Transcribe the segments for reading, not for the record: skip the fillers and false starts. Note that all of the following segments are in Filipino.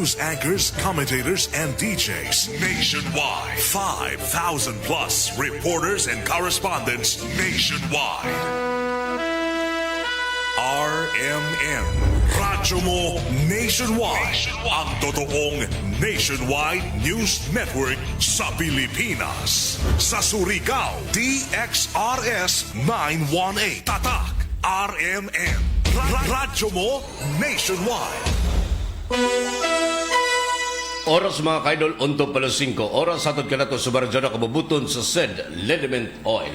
news anchors, commentators, and DJs nationwide. 5,000 plus reporters and correspondents nationwide. RMN, Radyo Mo Nationwide. Ang totoong nationwide news network sa Pilipinas. Sa Surigao, DXRS 918. Tatak, RMN. Radyo Mo Nationwide. Oras mga kaidol, unto pala 5. Oras atod ka na ito sa baradyo na kabubuton sa SED Liniment Oil.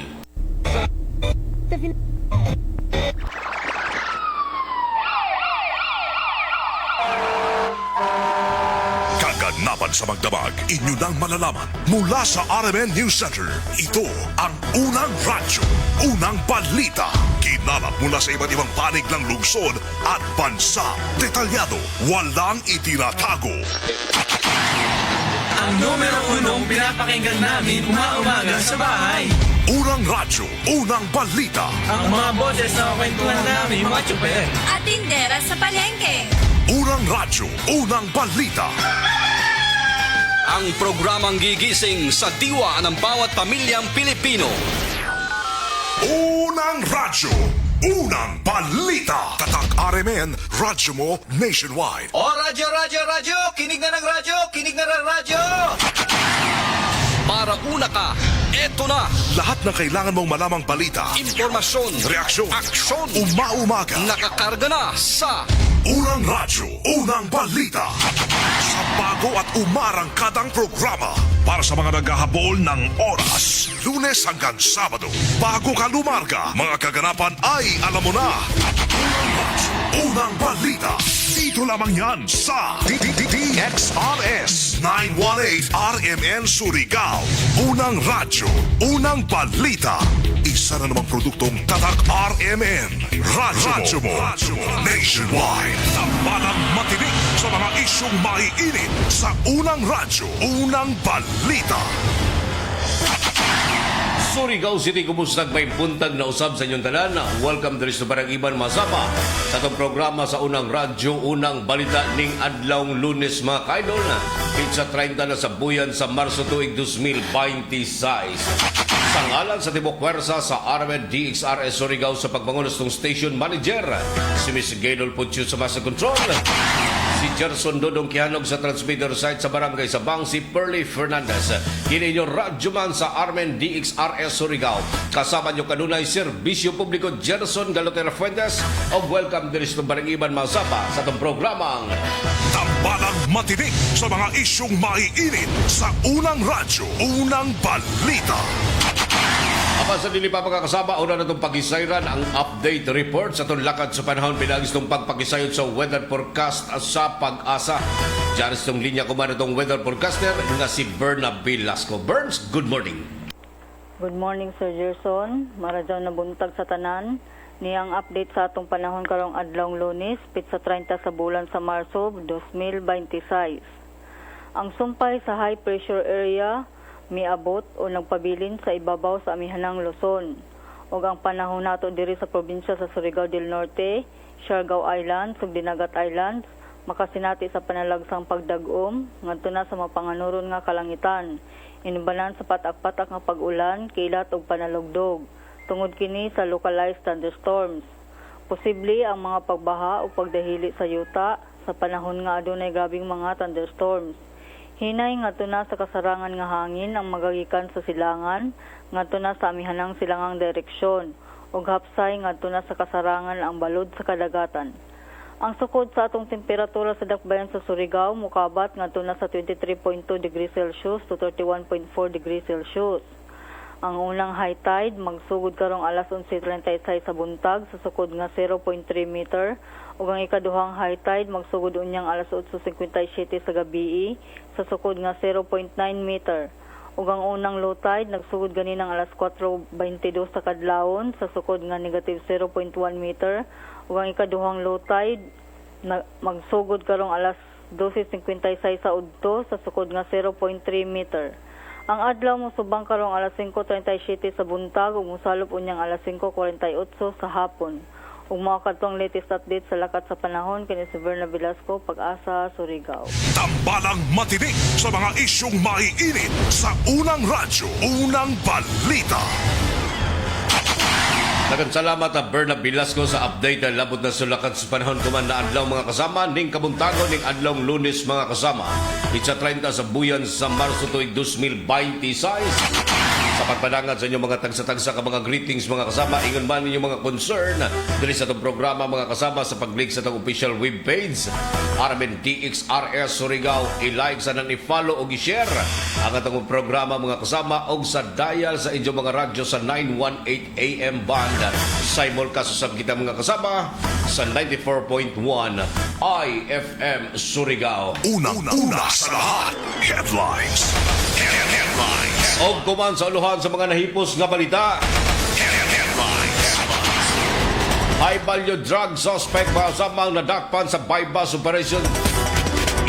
Kaganapan sa magdamag, inyo nang malalaman mula sa RMN News Center. Ito ang unang radyo, unang balita. Kinalap mula sa iba't ibang panig ng lungsod at bansa. Detalyado, walang itinatago. Ang numero unong pinapakinggan namin umaga sa bahay. Unang radyo, unang balita. Ang mga boses na kwentuhan namin mga tsuper. At tindera sa palengke. Unang radyo, unang balita. Ang programang gigising sa diwa ng bawat pamilyang Pilipino. Unang radyo, unang balita. Tatak RMN, radyo mo nationwide. O radyo, radyo, radyo! Kinig na ng radyo! Kinig na ng radyo! Para una ka, eto na! Lahat ng kailangan mong malamang balita, Impormasyon, reaksyon, aksyon, umaumaga. nakakarga na sa Unang radyo, unang balita. Sa bago at umarangkadang programa para sa mga naghahabol ng oras. Lunes hanggang Sabado. Bago ka lumarga, mga kaganapan ay alam mo na. Unang radyo, unang balita. Dito lamang yan sa DXRS 918 RMN Surigao. Unang radyo, unang balita. Isa na namang produktong Tatak RMN. Radyo mo nationwide. Tambalang matinig sa mga isyong maiinit sa unang radyo, unang balita. Surigao City, kumusta may buntag na usab sa inyong tanan? Welcome to sa Barang Iban Masapa sa itong programa sa unang radyo, unang balita ning adlawng Lunes mga kaidol na pizza 30 na sa buyan sa Marso tuig 2026. Sa ngalan sa Tibok Pwersa sa RMN DXRS Surigao sa pagbangunos ng station manager, si Miss Gaydol Puccio sa Master Control, si Gerson Dodong Kihanog sa transmitter site sa barangay Sabang, si Pearly Fernandez. Kini inyo radyoman sa RMN DXRS Surigao. Kasama nyo kanunay Serbisyo Publiko Gerson Galotera Fuentes o welcome din sa Barangiban Masapa sa itong programang Tambalang matinig sa mga isyong maiinit sa unang radyo, unang balita. Apa sa dili pa pagkakasama, una na itong pagisayran ang update report sa itong lakad sa panahon. Pinagis itong pagpakisayod sa weather forecast sa Pag-asa. Diyan sa itong linya kumana itong weather forecaster na si Berna Velasco. Berns, good morning. Good morning, Sir Gerson. Maradyaw na buntag sa tanan. Niyang update sa atong panahon karong adlawng Lunes, pitsa 30 sa bulan sa Marso 2026. Ang sumpay sa high pressure area miabot o nagpabilin sa ibabaw sa amihanang Luzon. Ug ang panahon nato diri sa probinsya sa Surigao del Norte, Siargao Islands ug Dinagat Islands makasinati sa panalagsang pagdag-om ngadto na sa mapanganuron nga kalangitan. Inubanan sa patak-patak nga pag-ulan, kilat ug panalugdog. Tungod kini sa localized thunderstorms. Posible ang mga pagbaha o pagdahili sa yuta sa panahon nga adunay grabing mga thunderstorms. Hinay ngadto na sa kasarangan nga hangin ang magagikan sa silangan ngadto na sa amihanang silangang direksyon ug hapsay ngadto na sa kasarangan ang balod sa kadagatan. Ang sukod sa atong temperatura sa dakbayan sa Surigao mukabat ngadto na sa 23.2 degrees Celsius to 31.4 degrees Celsius. Ang unang high tide magsugod karong alas 11:36 sa buntag sa sukod nga 0.3 meter ug ang ikaduhang high tide magsugod unyang alas 8:57 sa gabii sa sukod nga 0.9 meter ug ang unang low tide nagsugod ganinang alas 4:22 sa kadlawon sa sukod nga negative 0.1 meter ug ang ikaduhang low tide magsugod karong alas 12:56 sa udto sa sukod nga 0.3 meter. Ang adlaw mo subang karong alas 5:37 sa buntag ug mosalop unyang alas 5:48 sa hapon. Ug mao kadtong latest update sa lakat sa panahon kini si Verna Velasco, Pag-asa, Surigao. Tambalang matinik sa mga isyong maiinit sa unang radyo, unang balita. Daghang salamat a Berna Velasco sa update na labot na sulakat sa panahon kuman na adlaw mga kasama ning kabuntagon ning adlaw Lunes mga kasama. Itsa 30 sa buyan sa Marso tuig 2026. Sa pagpadangan sa inyong mga tagsa-tagsa ka mga greetings mga kasama, ingon man ninyong mga concern diri sa itong programa mga kasama sa pag-link sa itong official webpage RMN DXRS Surigao. I-like sa nan i-follow o i-share ang itong programa mga kasama o sa dial sa inyong mga radyo sa 918 AM band. Simulcast sa kita mga kasama sa 94.1 IFM Surigao. Unang-una sa lahat, headlines. Headlines. O kuman sa uluhan sa mga nahipos nga balita. Headlines. High value drug suspect masamang nadakpan sa bypass operation.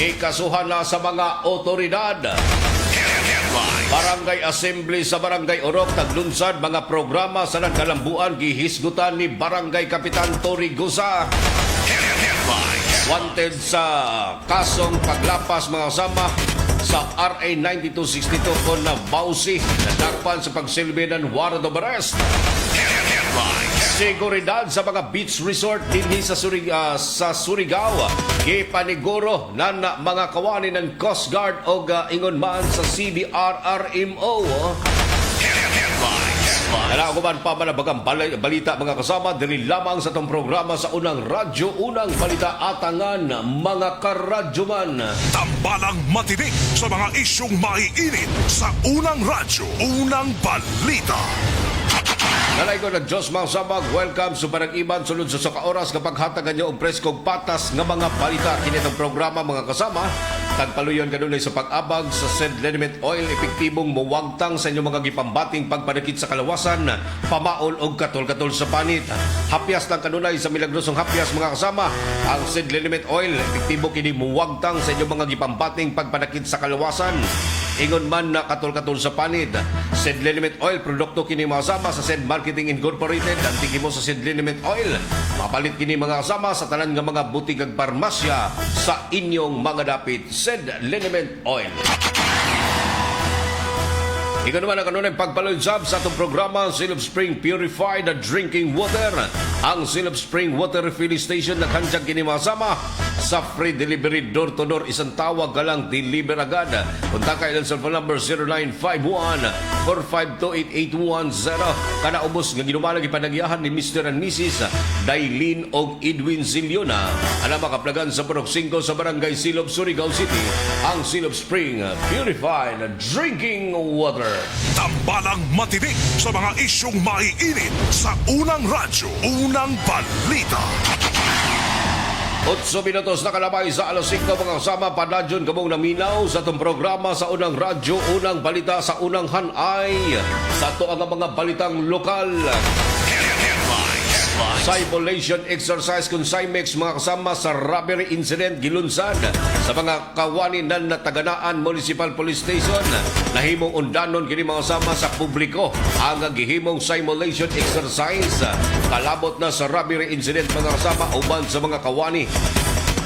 Ikasuhan na sa mga otoridad. Headlines. Barangay Assembly sa Barangay Orok taglunsad mga programa sa nagkalambuan gihisgutan ni Barangay Kapitan Tori Gusa. Headlines. Wanted sa kasong paglapas mga kasama sa RA 9262 kon na Bausi nadakpan sa pagsilbi ng warrant of arrest. Headlines. Seguridad sa mga beach resort dinhi sa Surigao. Gipaniguro na mga kawani ng Coast Guard o ingon man sa CDRRMO. Nalakuman pa man ang bagang balita mga kasama dili lamang sa itong programa sa unang radyo, unang balita atangan mga karadyoman. Tambalang matinik sa mga isyong maiinit sa unang radyo, unang balita. Nalay ko ng Diyos mga sabag, welcome sa Parang Iban, sulod sa saka oras kapag hatagan niyo ang preskog patas ng mga balita. Kinitong programa mga kasama, tagpaluyon kanunay sa pag-abag sa said liniment oil, epektibong muwagtang sa inyong mga gipambating pagpadakit sa kalawasan, pamaol o katol-katol sa panit. Hapyas ng kanunay sa milagrosong hapyas mga kasama, ang said liniment oil, epektibo kini muwagtang sa inyong mga gipambating pagpadakit sa kalawasan. Ingon man na katol-katol sa panit. Said liniment oil, produkto kini masama sa said Marketing Incorporated. Ang tigi mo sa said liniment oil, mapalit kini mga kasama sa tanan nga mga butig ag parmasya sa inyong mga dapit. Said liniment oil. Ikaw naman ang kanunay pagpalunsab sa itong programa, Silop Spring Purified Drinking Water. Ang Silop Spring Water Refilling Station na kandyang kinimasama sa free delivery door-to-door. Isang tawag ka lang, deliver agad. Punta ka ilan sa phone number 0951-452-8810. Kana ubos nga ginumalag ipanagyahan ni Mr. and Mrs. Dailin o Edwin Ziliona. Alam makaplagan sa Purok 5 sa Barangay Silop, Surigao City. Ang Silop Spring Purified Drinking Water. Tambalang matinik sa mga isyong maiinit sa unang radyo, unang balita. 8 minutos na kalabay sa alas 5 mga kasama, padadyon kamong naminaw sa itong programa sa unang radyo, unang balita sa unang hanay. Sa ito ang mga balitang lokal. Simulation exercise kung Simex mga kasama sa robbery incident gilunsad sa mga kawani ng Taganaan Municipal Police Station. Nahimong undanon kini mga kasama sa publiko ang gihimong simulation exercise. Kalabot na sa robbery incident mga kasama uban sa mga kawani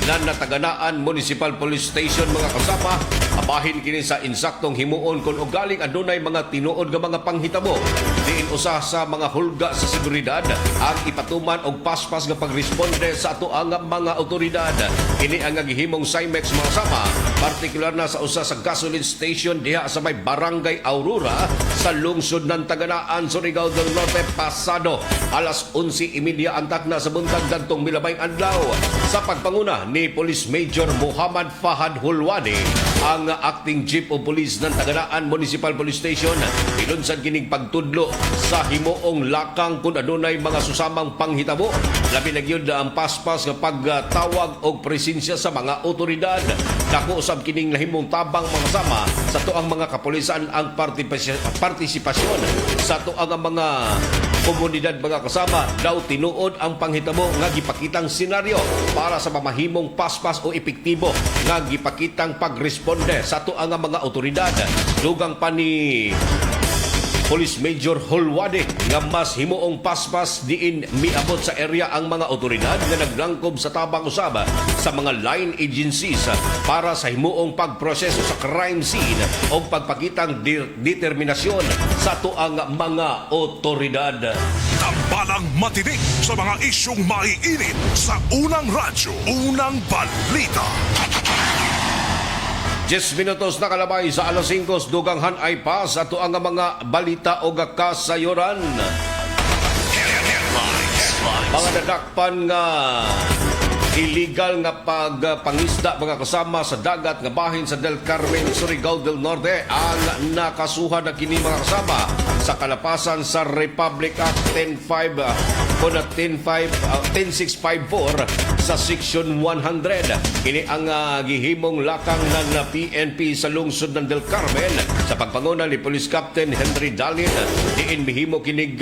ng Taganaan Municipal Police Station mga kasama. Abahin kini sa insaktong himuon kung ugaling adunay mga tinuod nga mga panghitabo. Diin usa sa mga hulga sa seguridad ang ipatuman og paspas nga pagresponde sa ato ang mga otoridad. Kini ang gihimong Simex mga kasama, partikular na sa usa sa gasoline station diha sa may Barangay Aurora sa lungsod ng Taganaan, Surigao del Norte pasado alas 11:30 antak na sa buntag dagtong milabayng adlaw. Sa pagpanguna ni Police Major Muhammad Fahad Hulwani, ang acting chief of police ng Taganaan Municipal Police Station, ilunsad kining pagtudlo sa himuong lakang kung adunay mga susamang panghitabo. Labi na gyud ang paspas nga pagtawag og presensya sa mga otoridad. Dako usab kining nahimong tabang mga sama sa tuang mga kapulisan ang partisipasyon sa tuang mga komunidad mga kasama. Daw tinuod ang panghitabo nga gipakitang senaryo para sa mamahimong paspas o epektibo nga gipakitang pagresponde sa tuang mga otoridad. Dugang pa ni Police Major Holwade nga mas himuong paspas diin miabot sa area ang mga otoridad nga naglangkob sa tabang usab sa mga line agencies para sa himuong pagproseso sa crime scene o pagpakitang determinasyon sa tuang mga otoridad. Tambalang matinik sa mga isyong maiinit sa unang radyo, unang balita. 10 minutos na kalabay sa alas 5 dugang hanay pa sa tuang mga balita o kasayoran. Mga nadakpan nga illegal nga pagpangisda mga kasama sa dagat nga bahin sa Del Carmen, Surigao del Norte ang nakasuhan na kini mga kasama sa kalapasan sa Republic Act 10654 sa Section 100. Kini ang gihimong lakang ng PNP sa lungsod ng Del Carmen sa pagpanguna ni Police Captain Henry Dalin. Diin mihimo kinig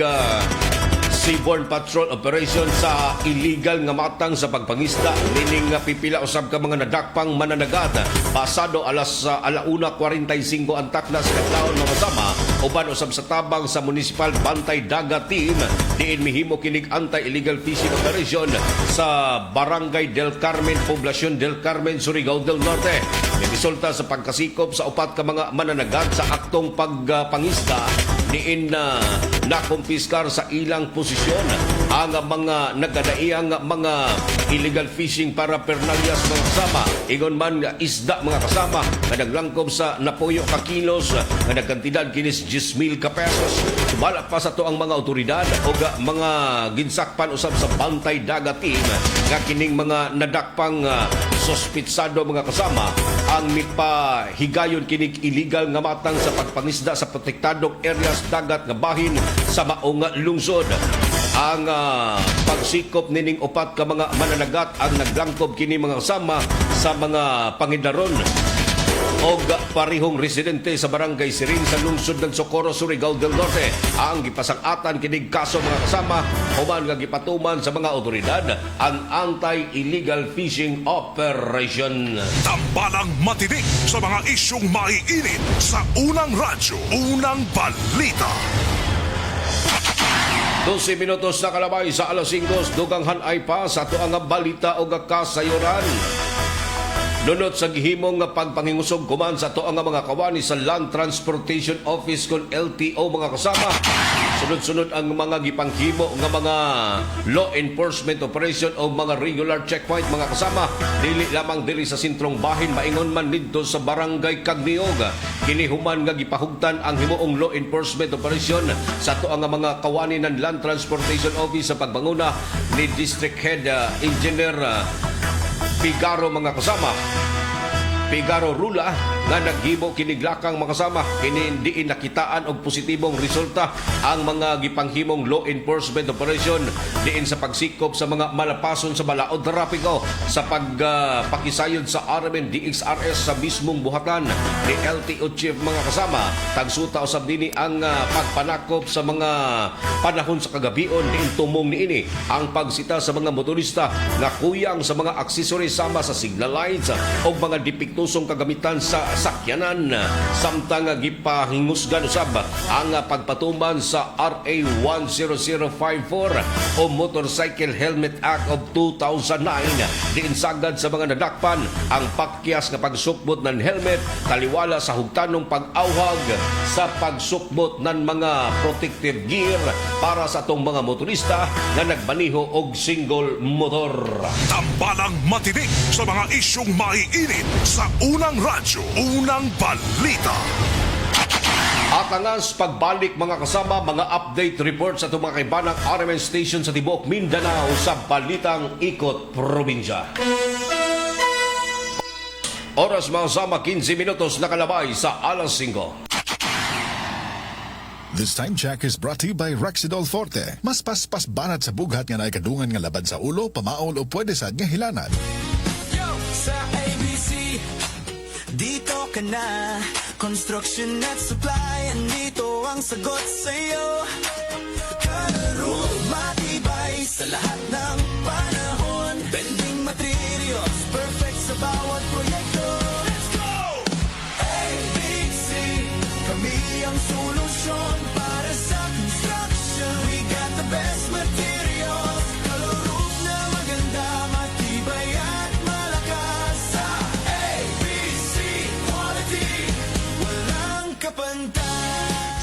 Seaborne Patrol Operation sa illegal nga matang sa pagpangisda nining pipila usab ka mga nadakpang mananagat pasado alas 1:45 ang taknas ka taon mga kasama uban usab sa tabang sa Municipal Bantay Dagat Team diin mihimo kinig anti-illegal fishing operation sa Barangay Del Carmen, Poblacion Del Carmen, Surigao del Norte. May resulta sa pagkasikop sa upat ka mga mananagat sa aktong pagpangisda diin na nakumpiskar sa ilang posisyon ang mga nagkadaiyang mga illegal fishing para pernalyas mga kasama. Ingon man isda mga kasama na naglangkob sa napuyo ka kilos na nagkantidad kinis 10,000 ka pesos. Subala pa sa to ang mga otoridad o mga ginsakpan usab sa Bantay Dagat Team nga kining mga nadakpang sospitsado mga kasama ang mipahigayon kinig illegal nga matang sa pagpangisda sa protektadong areas dagat nga bahin sa maong lungsod. Ang pagsikop nining upat ka mga mananagat ang naglangkob kini mga kasama sa mga pangidaron o parihong residente sa Barangay Siring sa lungsod ng Socorro, Surigao del Norte. Ang gipasangatan kinig kaso mga kasama human nga gipatuman sa mga otoridad ang anti-illegal fishing operation. Tambalang matinik sa mga isyong maiinit sa unang radyo, unang balita. 12 minutos na kalabay sa alas 5 dugang hanay pa sa tuang balita o kasayoran. Lunod sa gihimong nga pagpangingusog kuman sa tuang mga kawani sa Land Transportation Office kon LTO mga kasama. Sunod-sunod ang mga gipanghimo nga mga law enforcement operation o mga regular checkpoint mga kasama. Dili lamang diri sa sentrong bahin maingon man didto sa Barangay Cagniog. Kini human nga gipahugtan ang himuong law enforcement operation sa tuang mga kawani ng Land Transportation Office sa pagbanguna ni District Head Engineer Figaro mga kasama. Figaro Rula nga naghibo kiniglakang makasama kini diin nakitaan og positibong resulta ang mga gipanghimong law enforcement operation diin sa pagsikop sa mga malapason sa balaod trapiko sa pagpakisayod sa RMN DXRS sa mismong buhatan ni LTO Chief mga kasama. Tagsuta usab dinhi ang pagpanakop sa mga panahon sa kagabion diin tumong niini ang pagsita sa mga motorista nga kuyang sa mga accessories sama sa signal lights o mga dipiktusong kagamitan sa sakyanan. Samtang gipahingusgan usab ang pagpatuman sa RA 10054 o Motorcycle Helmet Act of 2009 diin sagad sa mga nadakpan ang pakyas nga pagsukbot ng helmet taliwala sa hugtanong pag-awhag sa pagsukbot ng mga protective gear para sa atong mga motorista na nagmaniho og single motor. Tambalang matinik sa mga isyong maiinit sa unang radyo, unang balita. At angas pagbalik mga kasama, mga update reports sa itong mga kaibanang RMN station sa Tibuok Mindanao sa Balitang Ikot Probinsya. Oras mga kasama, 15 minutos nakalabay sa alas 5. This time check is brought to you by Rexidol Forte. Mas paspas banat sa bughat nga naikadungan nga laban sa ulo, pamaol o pwede sad nga hilanat. Yo! Sa ABC, dito ka na. Construction at supply, andito ang sagot sa'yo. Kalaro, matibay sa lahat ng panahon. Bending materials, perfect sa bawat proyekto. Let's go! ABC, kami ang solusyon para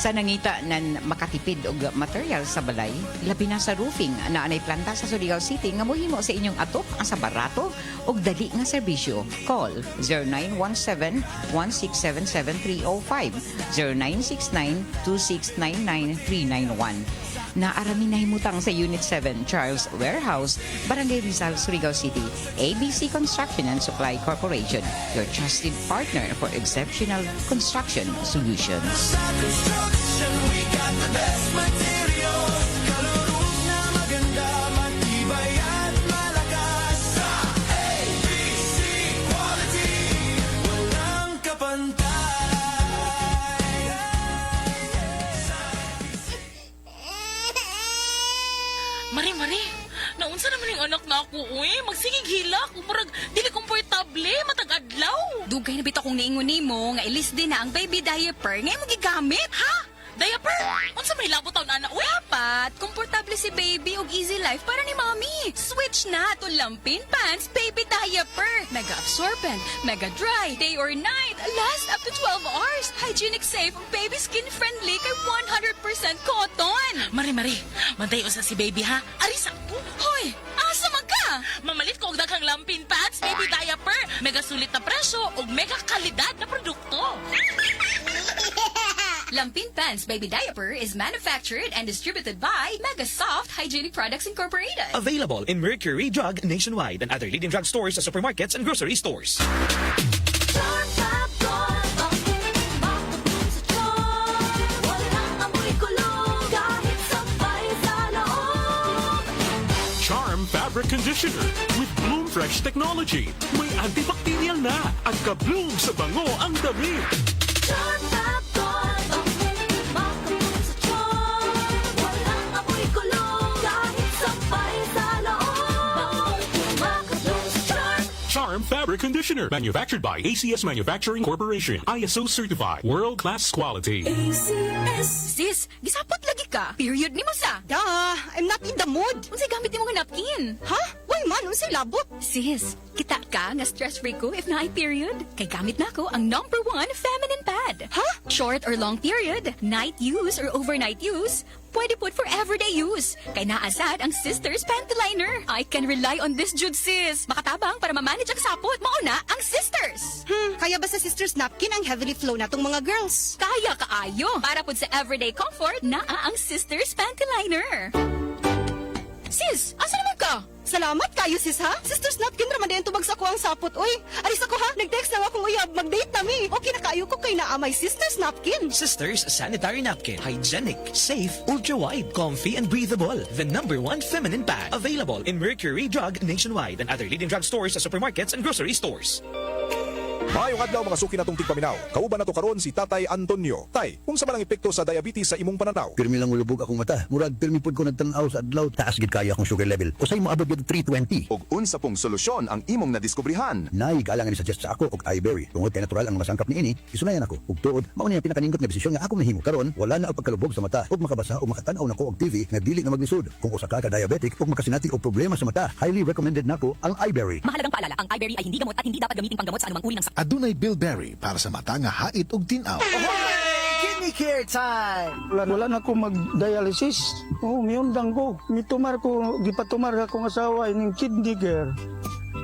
Sa nangita nan makatipid og material sa balay, labi na sa roofing na anay planta sa Surigao City nga mohimo sa inyong atok ang sa barato og dali nga serbisyo. Call 0917-1677305, 0969-2699-391. Naarami na himutang sa Unit 7, Charles Warehouse, Barangay Rizal, Surigao City, ABC Construction and Supply Corporation, your trusted partner for exceptional construction solutions. Mari, naunsa naman yung anak na ako, uy. Magsigig hilak, umarag, dili komportable, matag-adlaw. Dugay na bitaw kong niingon nimo nga ilis din na ang baby diaper nga imong gigamit. Ha? Diaper? Unsa may labot taon, ana, uy? Dapat, komportable si baby og easy life para ni mommy. Switch na to Lampin Pants Baby Diaper. Mega absorbent, mega dry, day or night, last up to 12 hours. Hygienic safe, baby skin friendly kay 100% cotton. Mari, mantayo sa si baby, ha? Arisa ko. Hoy, asa man ka? Mamalit ko og daghang Lampin Pants Baby Diaper. Mega sulit na presyo ug mega kalidad na produkto. Lampin Pants Baby Diaper is manufactured and distributed by Mega Soft Hygienic Products Incorporated. Available in Mercury Drug nationwide and other leading drug stores, supermarkets, and grocery stores. Charm Fabric Conditioner with Bloom Fresh Technology. May antibacterial na at ka-bloom sa bango ang damit. Charm Fabric Conditioner, manufactured by ACS Manufacturing Corporation, ISO certified, world-class quality. Sis, gisapot lagi ka. Period ni mo sa. Duh, I'm not in the mood. Unsay gamit ni mo nga napkin? Ha? Why man, unsay labot? Sis, kita ka nga stress-free ko if na period. Kay gamit na ko ang #1 feminine pad. Ha? Short or long period, night use or overnight use, pwede put for everyday use. Kay naasad ang Sisters Panty Liner. I can rely on this jud, sis. Makatabang para ma-manage ang sapot. Mauna ang Sisters. Kaya ba sa Sisters Napkin ang heavily flow na tong mga girls? Kaya kaayo. Para pud sa everyday comfort, naa ang Sisters Panty Liner. Sis, asa naman ka? Salamat kayo, sis, ha? Sisters Napkin raman din tubag sa ko ang sapot. Uy, aris ako, ha? Nag-text na akong uyab. Mag-date na mi. Okay na kayo ko kay naa may Sisters Napkin. Sisters Sanitary Napkin. Hygienic, safe, ultra-wide, comfy, and breathable. The #1 feminine pad. Available in Mercury Drug nationwide and other leading drug stores, supermarkets, and grocery stores. Maayong adlaw mga suki natong tigpaminaw. Kauban na to karon si Tatay Antonio. Tay, kung sa malang epekto sa diabetes sa imong pananaw? Pirmi lang ulubog akong mata. Murag pirmi pud ko nagtanaw sa adlaw. Taas gid kayo akong sugar level. Usay mo abot gid 320. Og unsa pong solusyon ang imong nadiskubrihan? Nay galangan ni suggest sa ako og iBerry. Tungod kay natural ang masangkap niini, isunayan ako. Ug tuod, mao ni ang pinakaningot nga desisyon nga ako nahimo karon. Wala na ang pagkalubog sa mata ug makabasa o makatan-aw nako og TV nga dili na maglisod. Kung usa ka diabetic ug makasinati og problema sa mata, highly recommended nako ang iBerry. Mahalagang paalala, ang iBerry ay hindi gamot at hindi dapat gamitin panggamot sa anumang uri ng sakit. Adunay Bilberry para sa mata nga hait og tinaw. Kidney care time! Wala na ko mag-dialysis. Miyundang ko. Mitumar ko, gipatumar akong asawa ining kidney care.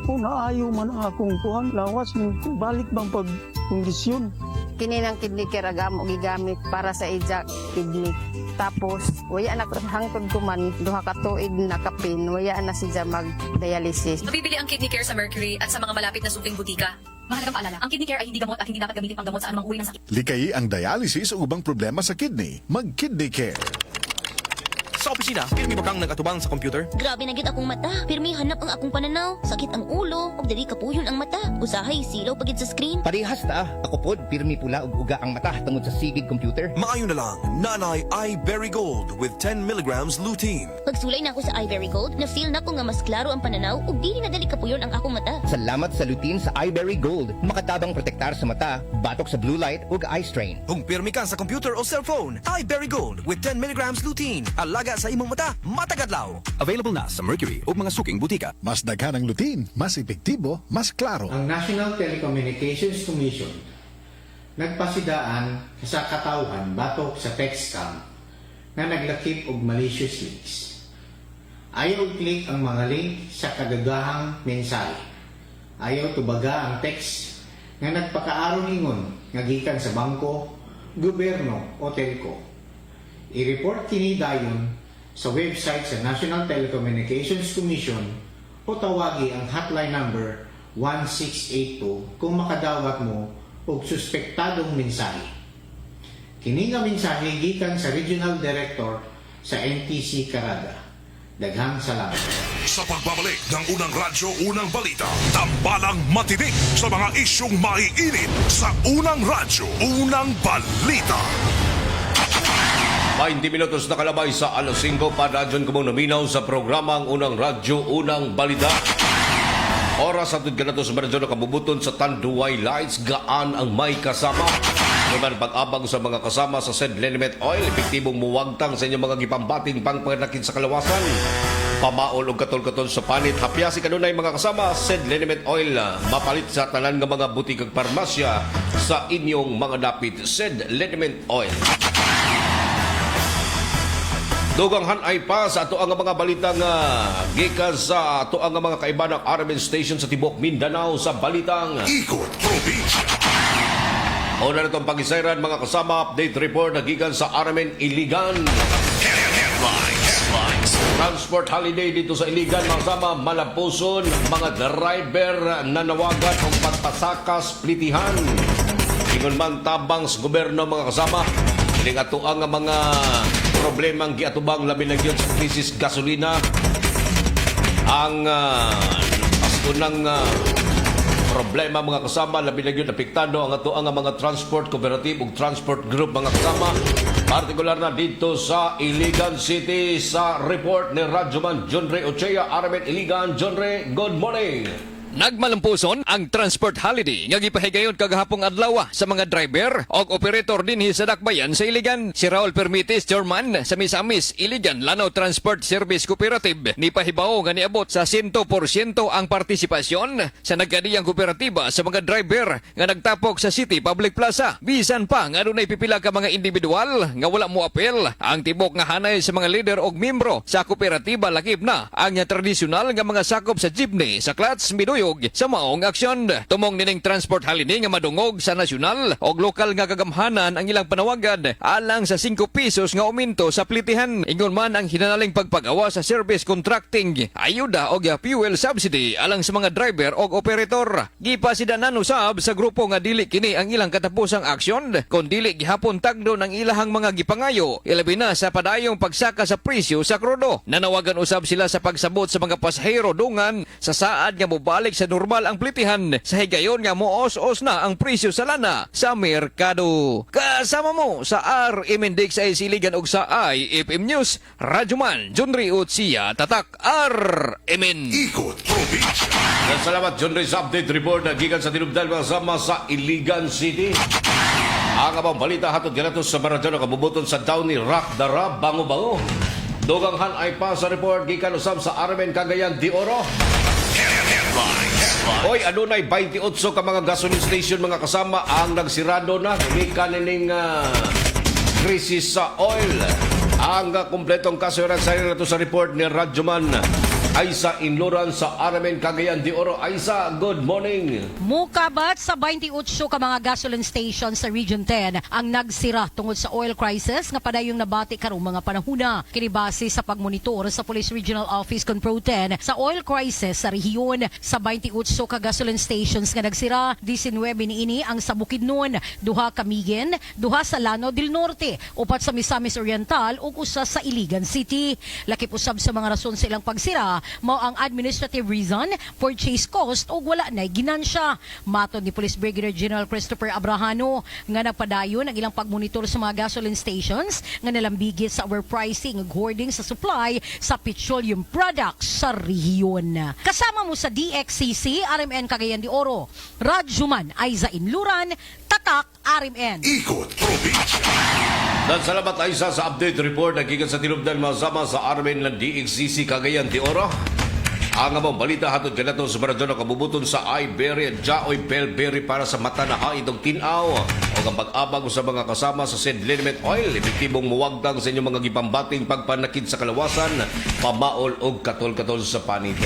Naayo man akong kuhang lawas. Balik bang pag-kondisyon? Kini ng kidney care agam og gigamit para sa ija kidney. Tapos, waya na hangtod ko man, duha ka tuig na kapin, waya na siya mag-dialysis. Mabibili ang kidney care sa Mercury at sa mga malapit na suking butika. Mahalagang paalala, ang kidney care ay hindi gamot at hindi dapat gamitin panggamot sa anumang uri ng sakit. Likayi ang dialysis o ubang problema sa kidney. Mag-Kidney Care. Sa opisina, pirmi ba kang nagatubang sa computer? Grabe na gid akong mata. Pirmi hanap ang akong pananaw. Sakit ang ulo, ug dili kapuyon ang mata. Usahay silaw pagid sa screen. Parehas ta. Ako pod pirmi pula ug uga ang mata tungod sa sigid computer. Maayo na lang. Nanay iBerry Gold with 10 milligrams lutein. Pagsulay na ako sa iBerry Gold, na-feel na ko nga mas klaro ang pananaw ug dili na dali kapuyon ang akong mata. Salamat sa lutein sa iBerry Gold. Makatabang protektar sa mata, batok sa blue light ug eye strain. Kung pirmi ka sa computer o cellphone, iBerry Gold with 10 milligrams lutein. Alaga sa imong mata, matagadlaw. Available na sa Mercury o mga suking butika. Mas daghan ang lutein, mas epektibo, mas klaro. Ang National Telecommunications Commission nagpasidaan sa katawhan batok sa text scam nga naglakip og malicious links. Ayaw i-click ang mga link sa kadagahang mensahe. Ayaw tubaga ang text nga nagpakaaron ingon nga gikan sa bangko, gobyerno o telco. I-report kini dayon sa website sa National Telecommunications Commission o tawagi ang hotline number 1682 kung makadawat mo og suspektadong mensahe. Kini nga mensahe gikan sa Regional Director sa NTC Caraga. Daghang salamat. Sa pagbabalik ng unang radyo, unang balita, tambalang matinik sa mga isyong maiinit sa unang radyo, unang balita. 20 minutos na kalabay sa alas 5 para dyan kumong naminaw sa programang unang radyo, unang balita. Oras at ganato sa radyo na kabubuton sa Tanduay Lights, gaan ang may kasama. Naman pag-abang sa mga kasama sa said liniment oil, epektibong muwagtang sa inyong mga gipambating pangpanakit sa kalawasan. Pamaol o katol-katol sa panit, hapyasi kanunay mga kasama, said liniment oil, mapalit sa tanan ng mga butik ag parmasya sa inyong mga dapit, said liniment oil. Duganghan ay pa sa ato ang mga balita nga gikan sa ato ang mga kaiba ng RMN station sa Tibok Mindanao sa balitang Ikot Probinsya. Una na itong pag-isayran mga kasama, update report na gikan sa RMN Iligan. Headlines. Transport holiday dito sa Iligan mga kasama, malapuson mga driver na nawagan o pagpasakas plitihan. Ingon man tabang sa gobyerno mga kasama, hindi nga ito ang mga problemang giatubang labi na yun sa krisis gasolina. Ang unang problema mga kasama, labi na yun apektado ang ito ang mga transport cooperative ug transport group mga kasama. Partikular na dito sa Iligan City sa report ni Radyoman John Ray Ochea, RMN Iligan. John Ray, good morning. Nagmalampuson ang transport holiday nga gipahigayon kagahapong adlaw sa mga driver o operator dinhi sa dakbayan sa Iligan. Si Raul Permitis, chairman sa Misamis Iligan Lanao Transport Service Cooperative, ni pahibaw nga niabot sa 100% ang partisipasyon sa nagkadiyang kooperatiba sa mga driver nga nagtapok sa City Public Plaza. Bisan pa nga dunay pipila ka mga individual nga wala mo apel, ang tibok nga hanay sa mga leader o membro sa kooperatiba lakip na ang tradisyonal nga mga sakop sa jeepney sa Klats Miduyog sa maong aksyon. Tumong nining transport holiday nga madungog sa nasyonal o lokal nga kagamhanan ang ilang panawagan alang sa 5 pesos nga uminto sa plitihan. Ingon man ang hinanaling pagpagawa sa service contracting, ayuda o fuel subsidy alang sa mga driver o operator. Gipasidanan usab sa grupo nga dili kini ang ilang katapusang aksyon, kon dili gihapon tagdo ng ilahang mga gipangayo, ilabi na sa padayong pagsaka sa presyo sa krudo. Nanawagan usab sila sa pagsabot sa mga pasahero dungan sa saad nga mobalik sa normal ang plitihan sa higayon nga moos-os na ang presyo sa lana sa merkado. Kasama mo sa RM Index ay Siligan og sa IFM News, Radyoman John Ray Otsia, tatak RMN. Ikot Probinsya. Salamat John Ray sa update report na gikan sa tinubdal mga sama sa Iligan City. Ang abang balita hatod ganatos sa baradyo na kabubuton sa Downey Rock Dara Bango-Bango. Duganghan ay pa sa report gikan usab sa RMN Cagayan de Oro. Hoy, adunay 28 ka mga gasoline station mga kasama ang nagsirado na gikan ning krisis sa oil. Ang kompletong kasuran sa report ni Radyoman Aisa Inluran sa RMN Cagayan de Oro. Aisa, good morning. Mukabat sa 28 ka mga gasoline station sa Region 10 ang nagsira tungod sa oil crisis nga padayong nabati karong mga panahuna. Kinibase sa pagmonitor sa Police Regional Office Control 10 sa oil crisis sa rehiyon. Sa 28 ka gasoline stations nga nagsira, 19 niini ang sa Bukidnon, 2 Camiguin, 2 sa Lanao del Norte, 4 sa Misamis Oriental ug 1 sa Iligan City. Lakip usab sa mga rason sa ilang pagsira mao ang administrative reason, purchase cost o wala na ginansya. Matod ni Police Brigadier General Christopher Abrahano nga nagpadayon ang ilang pagmonitor sa mga gasoline stations nga nalambigit sa overpricing ug hoarding sa supply sa petroleum products sa rehiyon. Kasama mo sa DXCC RMN Cagayan de Oro, Radyoman Aiza Inluran, tatak RMN. Ikot Probinsya. Dan salamat Aisa sa update report na gikan sa tinubdan masama sa RMN ng DXCC Cagayan de Oro. Ang among balita hatod kanato sa Maradona kabubuton sa Iberia Jaoy Belberry para sa mata na haidong tinaw o ang pag-abang sa mga kasama sa St. Liniment Oil epektibong muwagtang sa inyong mga gipambating pagpanakid sa kalawasan, pamaol og katol-katol sa panit.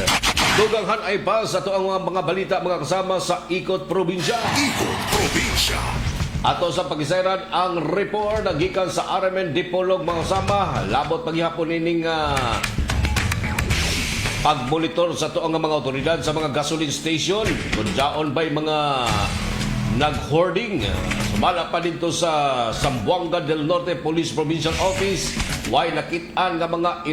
Duganghan ay ba sa to ang mga balita mga kasama sa Ikot Probinsya. Ikot Probinsya. Ato sa pagisayran ang report gikan sa RMN Dipolog mga kasama. Labot paghihapon ining pagmonitor sa to ang mga otoridad sa mga gasoline station. Kung daon ba'y mga nag-hoarding. Sumala pa dito sa Zamboanga del Norte Police Provincial Office. Why nakitaan nga mga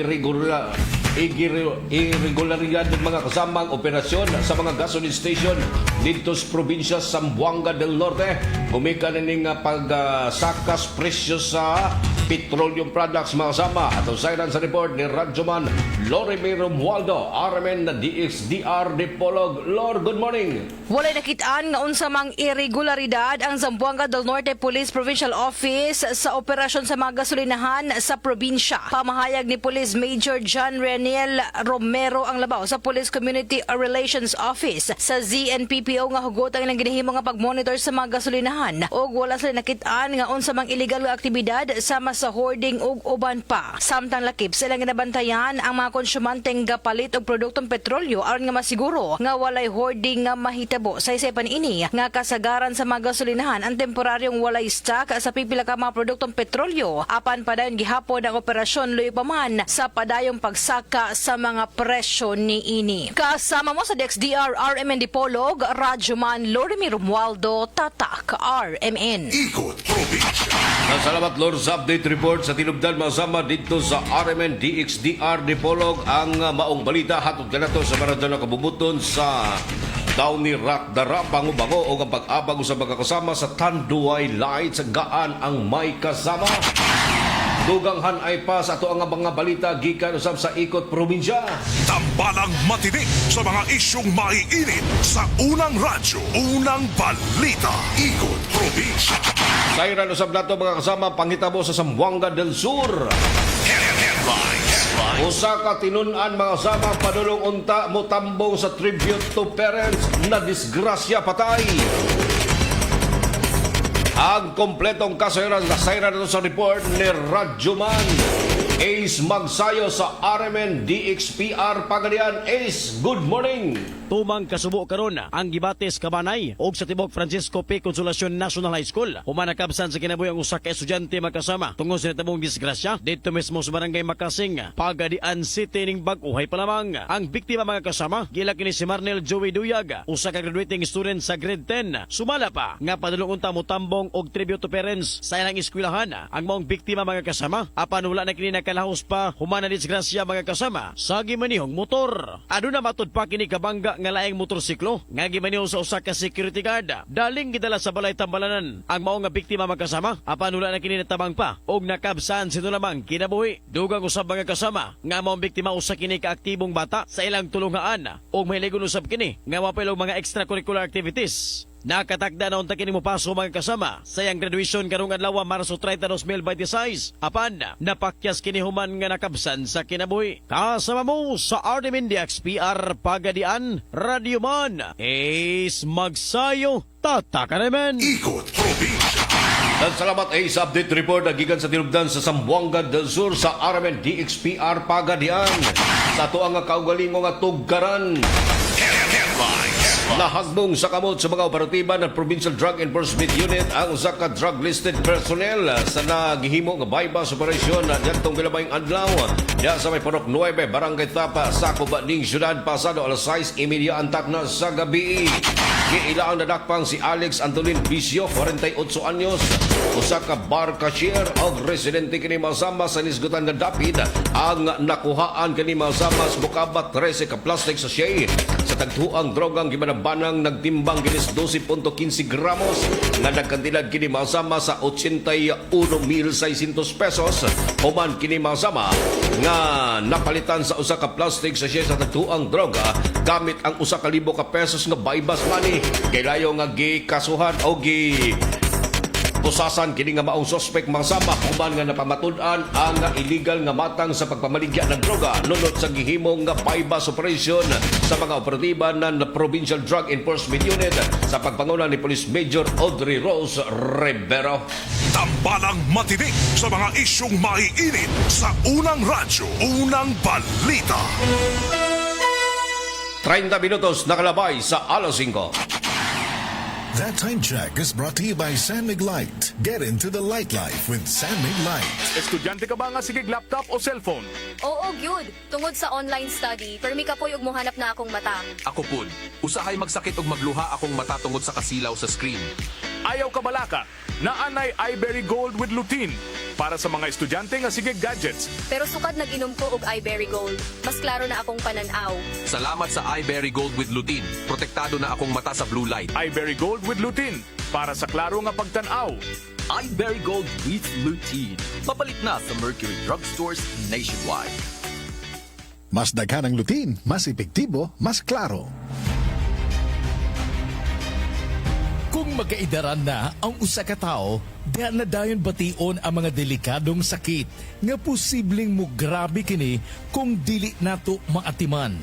irregularidad ng mga kasamang operasyon sa mga gasoline station dito sa probinsya Zamboanga del Norte. Gumika na ning pagsakas presyo sa petroleum products mga kasama. At sayran sa report ni Radyoman Lorimer Romualdo, RMN na DXDR Dipolog. Lord, good morning. Walay nakitaan nga unsa mang irregularidad ang Zamboanga del Norte Police Provincial Office sa operasyon sa mga gasolinahan sa probinsya. Pamahayag ni Police Major John Reniel Romero ang labaw sa Police Community Relations Office sa ZNPPO nga hugot ang ilang ginahimo nga pagmonitor sa mga gasolinahan ug wala sila nakitaan nga unsa mang illegal nga aktibidad sama sa hoarding ug uban pa. Samtang lakip sila ginabantayan ang mga konsumanteng gapalit og produktong petrolyo aron nga masiguro nga walay hoarding nga mahitabo. Sa isay ini nga kasagaran sa mga gasolinahan ang temporaryong walay stock sa pipila ka mga produktong petrolyo apan padayon gihapon ang operasyon luy pa man sa padayong pagsaka sa mga presyo ni ini. Kasama mo sa DXDR RMN Dipolog, Radyoman Lorimer Romualdo, Tatak RMN. Ikot Probinsya. Salamat Lord sa update report sa tinubdan masama dito sa RMN DXDR Dipolog. Ang maong balita hatod kanato sa Maradona kabubuton sa Downey Rock Dara Bango-Bango o ang pag-abang sa mga kasama sa Tanduay Lights gaan ang may kasama. Duganghan ay pa sa ato ang mga balita gikan usab sa Ikot Probinsya. Tambalang matinik sa mga isyong maiinit sa unang radyo, unang balita. Ikot Probinsya. Sayran usab nato mga kasama panghitabo sa Zamboanga del Sur. Usa ka tinun-an mga kasama padulong unta motambong sa tribute to parents na disgrasya patay. Ang kompletong kasayran nasayran nato sa report ni Radyoman Ace Magsayo sa RMN DXPR Pagadian. Ace, good morning. Tumang kasubo karon ang gibates Kabanay ug sa tibok Francisco P. Consolacion National High School. Humanakabsan sa kinabuhi ang usa ka estudyante magkasama tungod sa natabong disgrasya dito mismo sa barangay Makasing, Pagadian City ning bag-uhay pa lamang. Ang biktima mga kasama gila kini si Marnel Joey Duyag, usa ka graduating student sa grade 10. Sumala pa nga padulong unta mo tambong og tribute to parents sa ilang eskwelahan. Ang maong biktima mga kasama apan wala na kini nakalahos pa humana disgrasya mga kasama sa gimanihong motor. Aduna matud pa kini kabangga nga laing motorsiklo nga gimaniho sa usa ka security guard. Daling gidala sa balay tambalanan ang mao nga biktima magkasama apan wala na kini natabang pa og nakabsan sino lamang kinabuhi. Dugang usab mga kasama nga maong biktima usa kini ka aktibong bata sa ilang tulungaan og mahiligon usab kini nga mapay og mga extracurricular activities. Nakatakda na unta kini mopaso mga kasama sa iyang graduation karong adlaw Marso 30, 2026. Apan napakyas kini human nga nakabsan sa kinabuhi. Kasama mo sa RMN DXPR Pagadian, Radyoman Ace Magsayo, Tatak RMN. Ikot Probinsya. Salamat Ace update report nagikan sa tinubdan sa Zamboanga del Sur sa RMN DXPR Pagadian. Sa tuang nga kaugalingo nga tugkaran. Nahagbong sa kamot sa mga operatiba ng Provincial Drug Enforcement Unit ang usa ka drug-listed personnel sa nagihimo nga bypass operasyon na diyatong Bilabayng Adlaw diya sa may Parok 9, Barangay Tapa, sa Kubading Syudad, pasado alas 6:30 antak na sa gabi. Giilaang nadakpang si Alex Antolin Vicio, 48 anyos, usa ka bar cashier og residente kini masama sa nisgutan nga dapit. Ang nakuhaan kini masama sa bukabat 13 ka plastic sachet sa tagtuang drogang gimanabanang nagtimbang ginis 12.15 gramos nga nagkantilad kini masama sa 81,600 pesos. Human kini masama nga napalitan sa usa ka plastic sachet sa tagtuang droga gamit ang usa ka libo ka pesos nga bypass money. Kailayo nga gikasuhan o Tusasan kini nga maong suspect mga sama human nga napamatud-an ang illegal nga matang sa pagpamaligya ng droga nunod sa gihimong nga bypass operation sa mga operatiba ng Provincial Drug Enforcement Unit sa pagpanguna ni Police Major Audrey Rose Rivero. Tambalang matinik sa mga isyong maiinit sa unang radyo, unang balita. 30 minutos nakalabay sa alas 5. That time check is brought to you by San Mig Light. Get into the light life with San Mig Light. Estudyante ka ba nga sigig laptop o cellphone? Oo, gyud. Tungod sa online study, permi ka po yung mohanap na akong mata. Ako pud, usahay magsakit og magluha akong mata tungod sa kasilaw sa screen. Ayaw ka balaka, naanay iBerry Gold with lutein para sa mga estudyante nga sigig gadgets. Pero sukad nag-inom ko og iBerry Gold. Mas klaro na akong pananaw. Salamat sa iBerry Gold with lutein. Protektado na akong mata sa blue light. iBerry Gold with lutein para sa klaro nga pagtanaw. iBerry Gold with lutein. Mapalit na sa Mercury Drugstores nationwide. Mas daghan ang lutein, mas epektibo, mas klaro. Kung magkaidaran na ang usa ka tawo, diha na dayon bation ang mga delikadong sakit nga posibleng mo grabe kini kung dili nato maatiman.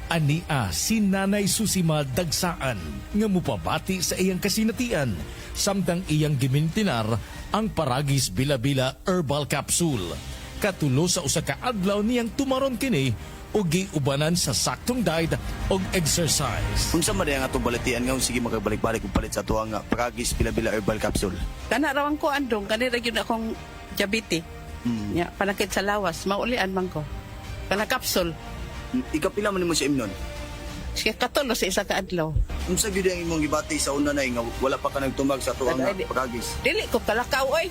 Ania si Nanay Susima Dagsaan nga mupabati sa iyang kasinatian samtang iyang gimintinar ang Paragis Bila-Bila Herbal Capsule. Katulo sa usa ka adlaw niyang tumaron kini o giubanan sa saktong diet o exercise. Unsa man nga atong balatian nga sige magabalik-balik og palit sa tuwa nga Paragis Bila-Bila Herbal Capsule. Kana rawan ko andong kanira gyud akong diabetes. Ya, panakit sa lawas, maulian man ko. Kana capsule. Ikapila man nimo sa imnon? Sige, katulo sa isa ka adlaw. Unsa gyud ang imong gibati sa una nay nga wala pa ka nagtumag sa tuwa nga Paragis? Dili ko kalakaw oy.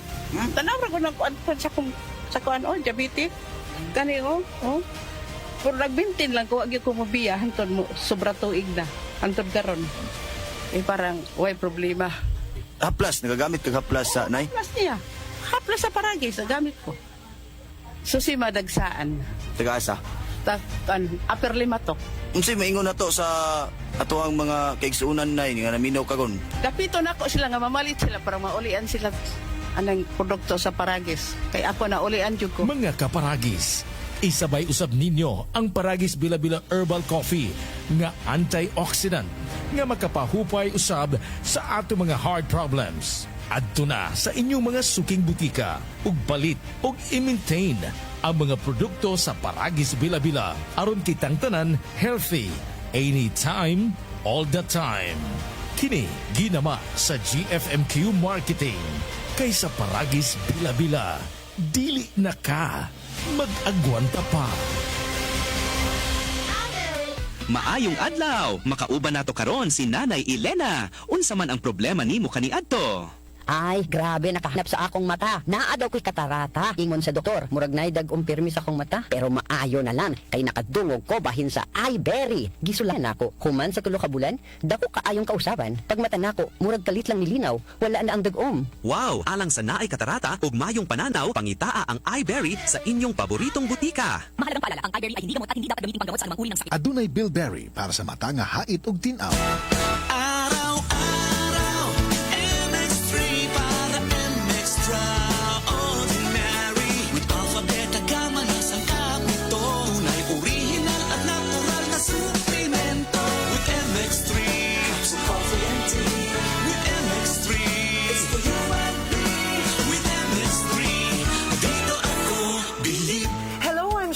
Tanaw ra ko nang kuan sa kuan oy diabetes. Kani oh. Pero nagbintin lang ko, wag ko mabiya, hantod mo, sobra tuig na. Hantod karon. Parang, way problema. Haplas, nagagamit ka haplas sa nay? Haplas niya. Haplas sa Paragis, nagamit ko. Susima Dagsaan. Taga-asa? Upper Limatok. Unsay maingon na to sa ato ang mga kaigsuunan nay nga naminaw kagon? Kapito na ko sila nga mamalit sila para maulian sila anang produkto sa Paragis. Kay ako na ulian jud ko. Mga kaparagis, isabay usab ninyo ang Paragis Bila-Bila Herbal Coffee nga antioxidant nga makapahupay usab sa ato mga heart problems. Adto na sa inyong mga suking butika ug balit ug i-maintain ang mga produkto sa Paragis Bila-Bila aron kitang tanan healthy anytime, all the time. Kini ginama sa GFMQ Marketing kaysa Paragis Bila-Bila. Dili na ka mag-agwanta pa. Maayong adlaw, makauban nato karon si Nanay Elena. Unsa man ang problema nimo kaniadto? Ay, grabe, nakahanap sa akong mata. Naa daw ko'y katarata. Ingon sa doktor, murag na dag umpirmi sa akong mata. Pero maayo na lang, kay nakadungog ko bahin sa iBerry. Gisulan ako, human sa tulo ka bulan, dako kaayong kausaban. Pag mata nako, murag kalit lang nilinaw, wala na ang dagom. Wow, alang sa naay katarata ug mayong pananaw, pangitaa ang iBerry sa inyong paboritong butika. Mahalagang paalala, ang iBerry ay hindi gamot at hindi dapat gamitin panggamot sa anumang uri ng sakit. Adunay Bilberry para sa mata nga hait ug tinaw.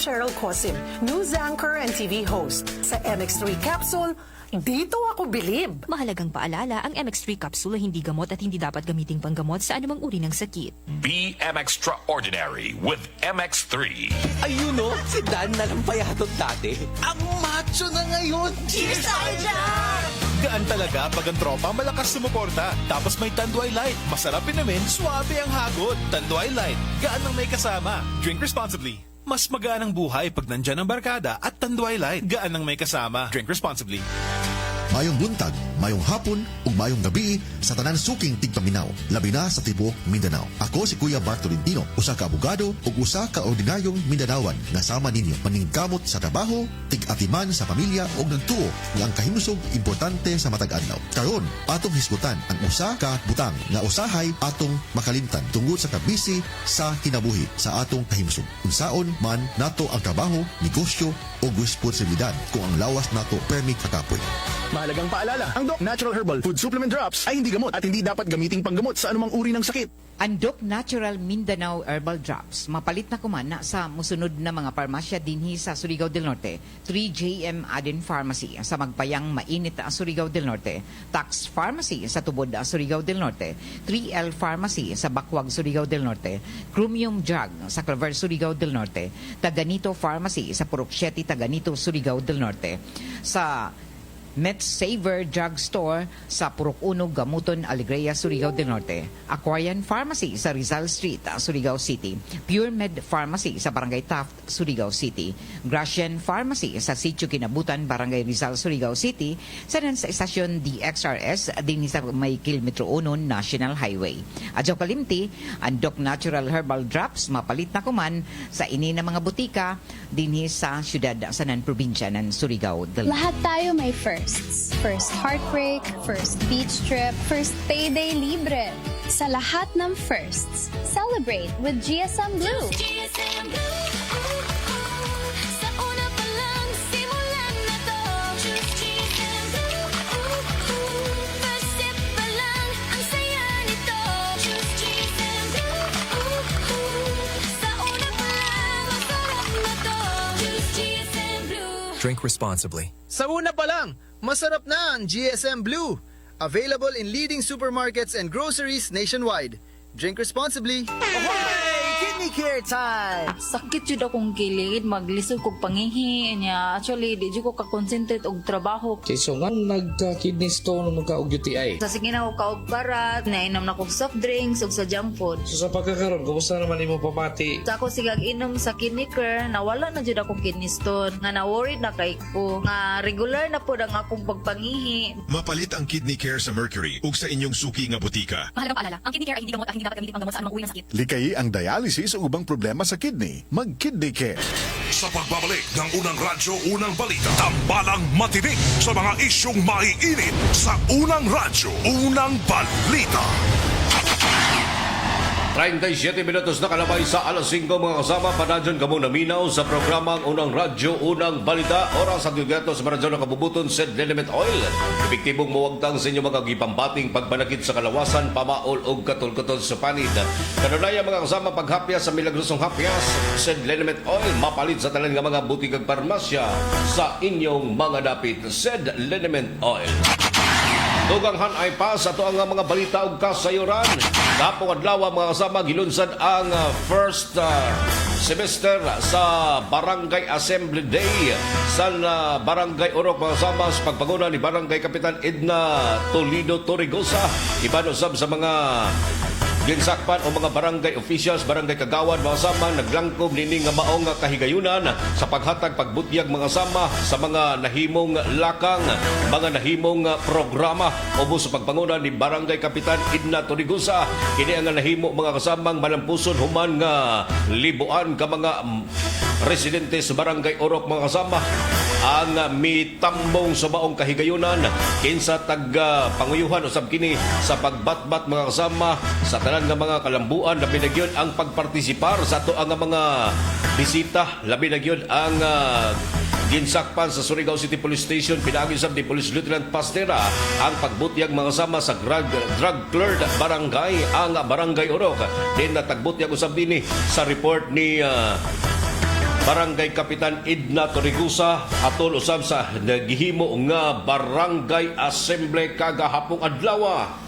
Cheryl Cosim, news anchor and TV host. Sa MX3 Capsule, dito ako bilib. Mahalagang paalala, ang MX3 Capsule hindi gamot at hindi dapat gamiting panggamot sa anumang uri ng sakit. Be extraordinary with MX3. Ayun o, si Dan na lang payatot dati. Ang macho na ngayon. Cheers tayo dyan! Gaan talaga pag ang tropa malakas sumuporta. Tapos may Tanduay Light. Masarap namin, suwabe ang hagod. Tanduay Light, gaan ang may kasama. Drink responsibly. Mas magaan ang buhay pag nandyan ang barkada at Tanduay Light. Gaan ang may kasama. Drink responsibly. Mayong buntag, mayong hapon, ug mayong gabi sa tanan suking tigpaminaw, labi na sa tibuok Mindanao. Ako si Kuya Bart Tolentino, usa ka abogado ug usa ka ordinaryong Mindanawan nga sama ninyo maningkamot sa trabaho, tig-atiman sa pamilya ug nagtuo nga ang kahimsog importante sa matag adlaw. Karon, atong hisgutan ang usa ka butang nga usahay atong makalimtan tungod sa kabisi sa kinabuhi sa atong kahimsog. Unsaon man nato ang trabaho, negosyo o responsibilidad kung ang lawas nato permi kakapoy. Mahalagang paalala, ang Doc Natural Herbal Food Supplement Drops ay hindi gamot at hindi dapat gamiting panggamot sa anumang uri ng sakit. Ang Doc Natural Mindanao Herbal Drops, mapalit na kumana sa musunod na mga parmasya dinhi sa Surigao del Norte, 3JM Aden Pharmacy sa Magpayang Mainit Surigao del Norte, Tax Pharmacy sa Tubod Surigao del Norte, 3L Pharmacy sa Bakwag Surigao del Norte, Chromium Drug sa Clover Surigao del Norte, Taganito Pharmacy sa Purok 7 Taganito Surigao del Norte, sa MedSaver Drug Store sa Purok 1, Gamuton, Alegria, Surigao del Norte. Aquarian Pharmacy sa Rizal Street, Surigao City. Pure Med Pharmacy sa Barangay Taft, Surigao City. Gracian Pharmacy sa Sitio Kinabutan, Barangay Rizal, Surigao City. Sa Estasyon DXRS din sa may Kilometro 1 National Highway. Adyo kalimti, ang Doc Natural Herbal Drops mapalit na kuman sa ini na mga butika dinhi sa syudad sa probinsya ng Surigao del Norte. Lahat tayo may First heartbreak, first beach trip, first payday libre. Sa lahat ng firsts, celebrate with GSM Blue. GSM Blue. Sa una pa lang, simulan na to. Choose GSM Blue. First sip pa lang, ang saya nito. Choose GSM Blue. Sa una pa lang, masarap na to. Choose GSM Blue. Drink responsibly. Sa una pa lang, masarap na ang GSM Blue. Available in leading supermarkets and groceries nationwide. Drink responsibly. Kidney care time! Sakit jud akong kilid, maglisod kog pangihi niya. Actually, di jud ko ka-concentrate og trabaho. Okay, so nga nagka-kidney stone o nagka-og UTI? Sa sige na ko kaog barat, nainom na kog soft drinks ug sa junk food. So sa pagkakaroon, kumusta naman imo pamati? Sa ako sigag inom sa kidney care, nawala na jud akong kidney stone. Nga na-worried na kay ko. Nga regular na pod ang akong pagpangihi. Mapalit ang kidney care sa Mercury ug sa inyong suki nga butika. Mahalagang paalala, ang kidney care ay hindi gamot at hindi dapat gamitin panggamot sa anumang uri ng sakit. Likay ang dialysis o ubang problema sa kidney. Mag-Kidney Care. Sa pagbabalik ng unang radyo, unang balita, tambalang matinik sa mga isyong maiinit sa unang radyo, unang balita. 37 minutos na kalabay sa alas 5 mga kasama. Panadyon kamo naminaw sa programang Unang Radyo, Unang Balita. Oras ang yugato sa maradyon na kabubuton Said Element Oil. Epektibong muwagtang sa inyo mga gipambating pagbanakit sa kalawasan, pamaol o katol-katol sa panid. Kanunaya mga kasama paghapya sa milagrosong hapyas. Said Element Oil mapalit sa talan nga mga butikag parmasya sa inyong mga dapit. Said Element Oil. Tuganghan ay pa sa ito ang mga balita o kasayuran. Kapong adlaw mga kasama, gilunsad ang first semester sa Barangay Assembly Day sa Barangay Orok mga kasama sa pagpanguna ni Barangay Kapitan Edna Toledo Torrigosa. Ibanusab sa mga ginsakpan o mga barangay officials, barangay kagawad mga sama, naglangkob nini nga maong kahigayunan sa paghatag pagbutyag mga sama sa mga nahimong lakang, mga nahimong programa ubo sa pagpanguna ni Barangay Kapitan Edna Torrigosa. Kini ang nahimo mga kasamang malampuson human nga libuan ka mga residente sa Barangay Orok mga kasama ang mitambong sa maong kahigayunan kinsa taga panguyuhan usab kini sa pagbatbat mga kasama sa tanan nga mga kalambuan. Labi na gyud ang pagpartisipar sa ato ang mga bisita. Labi na gyud ang ginsakpan sa Surigao City Police Station. Pinaagi usab ni Police Lieutenant Pastera ang pagbutyag mga kasama sa drug cleared barangay ang Barangay Orok. Din natagbutyag usab dinhi sa report ni Barangay Kapitan Edna Torrigosa atol usab sa nagihimo nga Barangay Assembly kagahapong adlaw.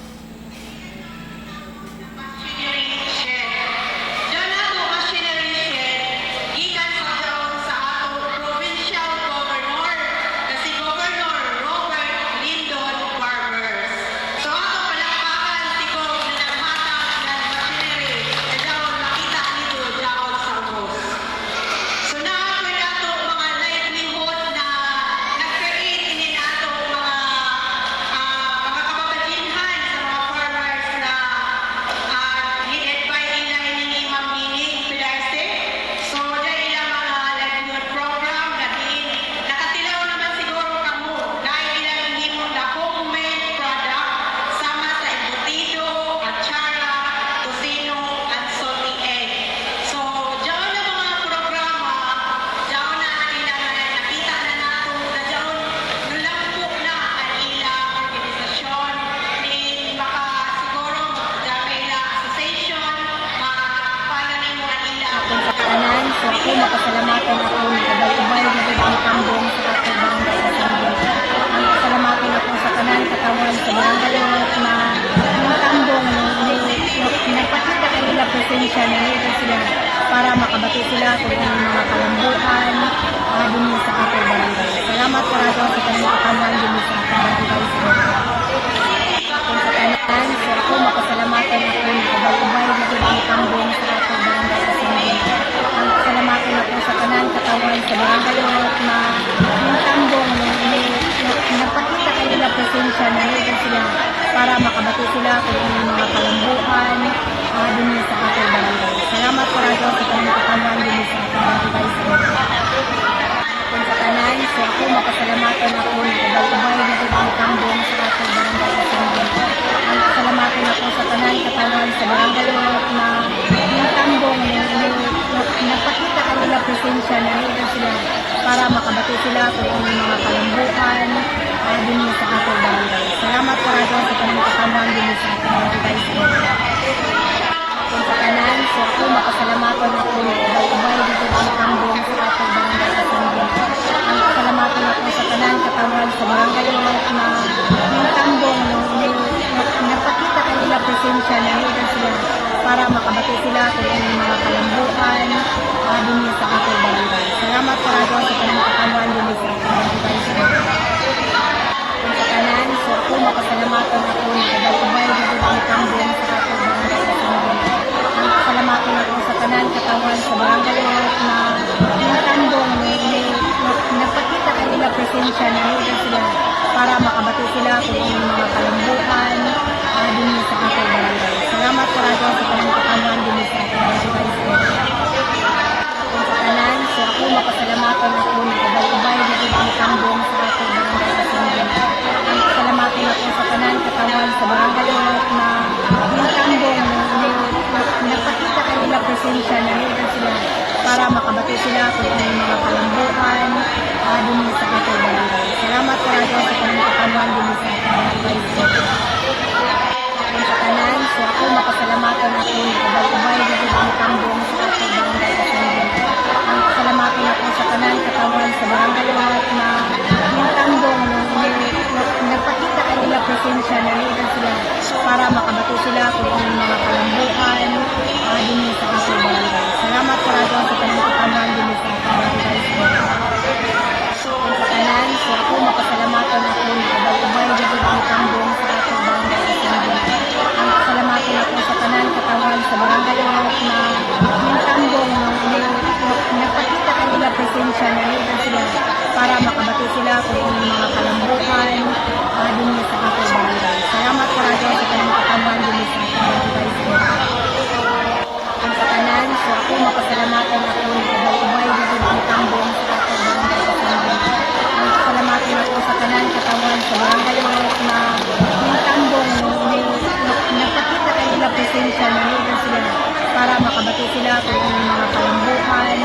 ako makasalamatan ako ng kabay-ubay dito ang tambong sa ato barangay assembly. Ang pasalamatan ako sa tanan katawan sa barangay na ang tambong napakita kanila presensya na nito sila para makabati sila kung ang mga kalambuan din sa ato barangay. Salamat karado sa kanila katawan din sa ato barangay. Kung sa tanan, so ako makasalamatan ako ng kabay-ubay dito ang tambong sa ato barangay assembly. Ang pasalamatan ako sa tanan katawan sa barangay na yung tambong napakita kanila presensya na nito sila para makabati sila kung ang mga kalambuan din sa ato barangay. Salamat karado sa kanila katawan din sa ato barangay. Kung sa tanan, so ako makasalamatan ako ng kabay-ubay dito ang tambong sa ato barangay assembly. Ang pasalamatan ako sa tanan katawan sa barangay na yung tambong napakita kanila presensya na nito sila para makabati sila kung ang mga kalambuan din sa ato barangay. Salamat karado sa kanila katawan din sa ato barangay. Kung sa tanan, so ako makasalamatan ako ng kabay-ubay dito ang tambong sa ato barangay assembly. Ang pasalamatan ako sa tanan katawan sa barangay na yung tambong napakita kanila presensya na nito sila para makabati sila kung ang mga kalambuan din sa ato barangay. Salamat karado sa kanila katawan din sa ato barangay. Kung sa tanan, so ako makasalamatan ako ng kabay-ubay dito ang tambong sa ato barangay assembly. Ang pasalamatan ako sa tanan katawan sa barangay na yung tambong napakita kanila presensya na nito sila para makabati sila kung ang mga kalambuan din sa ato barangay. Salamat karado sa kanila katawan din sa ato barangay. Kung sa tanan, so ako makasalamatan ako ng kabay-ubay dito ang tambong sa ato barangay assembly. Ang pasalamatan ako sa tanan katawan sa barangay na yung tambong napakita kanila presensya na nito sila para makabati sila kung ang mga kalambuan din sa ato barangay. Salamat karado sa kanila katawan din sa ato barangay. Kung sa tanan, so ako makasalamatan ako ng kabay-ubay dito ang tambong sa ato barangay assembly. Ang pasalamatan ako sa tanan katawan sa barangay na yung tambong napakita kanila presensya na nito sila para makabati sila kung ang mga kalambuan din sa ato barangay. Salamat karado sa kanila katawan din sa ato barangay. Kung sa tanan, so ako makasalamatan ako ng kabay-ubay dito ang tambong sa ato barangay assembly. Ang pasalamatan ako sa tanan katawan sa barangay na yung tambong napakita kanila presensya na nito sila para makabati sila kung ang mga kalambuan din sa ato barangay. Salamat karado sa kanila katawan din sa ato barangay. Kung sa tanan, so ako makasalamatan ako ng kabay-ubay dito ang tambong sa ato barangay assembly. Ang pasalamatan ako sa tanan katawan sa barangay na yung tambong napakita kanila presensya na nito sila para makabati sila kung ang mga kalambuan